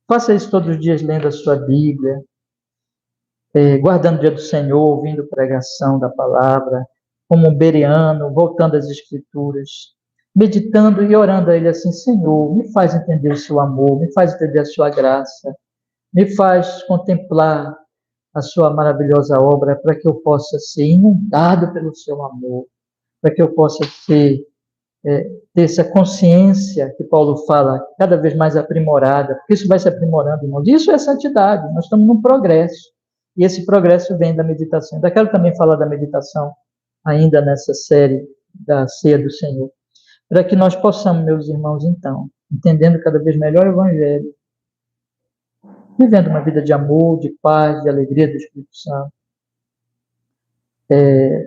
Faça isso todos os dias lendo a sua Bíblia, guardando o dia do Senhor, ouvindo pregação da palavra, como um bereano, voltando às Escrituras, meditando e orando a Ele assim: Senhor, me faz entender o seu amor, me faz entender a sua graça, me faz contemplar a sua maravilhosa obra, para que eu possa ser inundado pelo seu amor, para que eu possa ter essa consciência que Paulo fala, cada vez mais aprimorada, porque isso vai se aprimorando, irmãos. Isso é santidade, nós estamos num progresso, e esse progresso vem da meditação. Ainda quero também falar da meditação, ainda nessa série da Ceia do Senhor, para que nós possamos, meus irmãos, então, entendendo cada vez melhor o Evangelho, vivendo uma vida de amor, de paz, de alegria do Espírito Santo,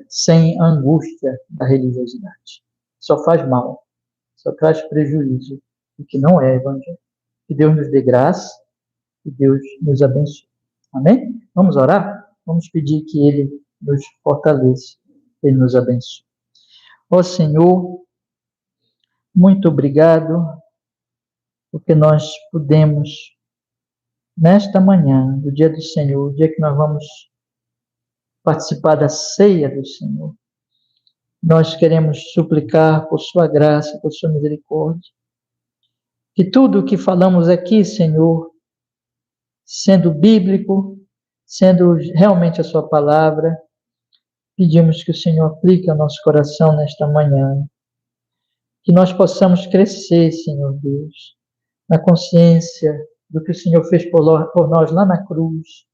sem a angústia da religiosidade. Só faz mal, só traz prejuízo, o que não é Evangelho. Que Deus nos dê graça, que Deus nos abençoe. Amém? Vamos orar? Vamos pedir que Ele nos fortaleça, Ele nos abençoe. Ó Senhor, muito obrigado, porque nós pudemos, nesta manhã, do dia do Senhor, o dia que nós vamos participar da ceia do Senhor, nós queremos suplicar por sua graça, por sua misericórdia, que tudo o que falamos aqui, Senhor, sendo bíblico, sendo realmente a sua palavra, pedimos que o Senhor aplique ao nosso coração nesta manhã, que nós possamos crescer, Senhor Deus, na consciência do que o Senhor fez por nós lá na cruz.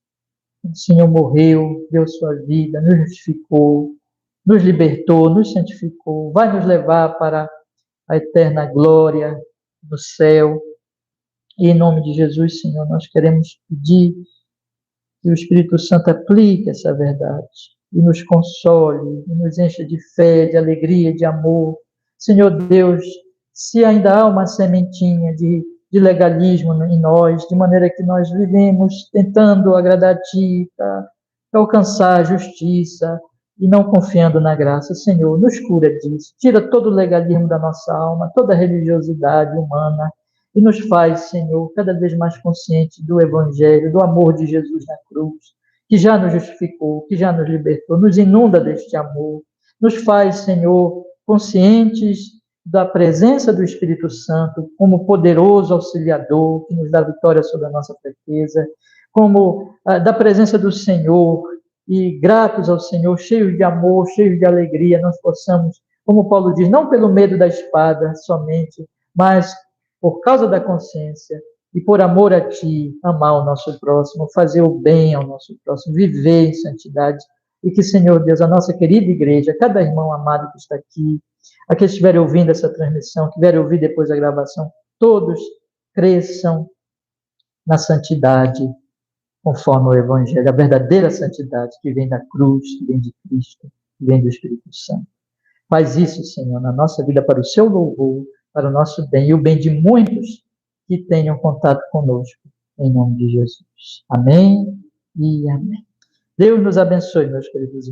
O Senhor morreu, deu sua vida, nos justificou, nos libertou, nos santificou, vai nos levar para a eterna glória no céu. E em nome de Jesus, Senhor, nós queremos pedir que o Espírito Santo aplique essa verdade e nos console, e nos encha de fé, de alegria, de amor. Senhor Deus, se ainda há uma sementinha de legalismo em nós, de maneira que nós vivemos tentando agradar a Ti, para alcançar a justiça e não confiando na graça, Senhor, nos cura disso. Tira todo o legalismo da nossa alma, toda a religiosidade humana, e nos faz, Senhor, cada vez mais conscientes do Evangelho, do amor de Jesus na cruz, que já nos justificou, que já nos libertou, nos inunda deste amor, nos faz, Senhor, conscientes da presença do Espírito Santo como poderoso auxiliador, que nos dá vitória sobre a nossa fraqueza, como da presença do Senhor, e gratos ao Senhor, cheios de amor, cheios de alegria, nós possamos, como Paulo diz, não pelo medo da espada somente, mas por causa da consciência e por amor a Ti, amar o nosso próximo, fazer o bem ao nosso próximo, viver em santidade. E que, Senhor Deus, a nossa querida igreja, cada irmão amado que está aqui, aqueles que estiverem ouvindo essa transmissão, que estiverem ouvindo depois a gravação, todos cresçam na santidade, conforme o Evangelho, a verdadeira santidade que vem da cruz, que vem de Cristo, que vem do Espírito Santo. Faz isso, Senhor, na nossa vida para o seu louvor, para o nosso bem e o bem de muitos que tenham contato conosco, em nome de Jesus. Amém e amém. Deus nos abençoe, meus queridos irmãos.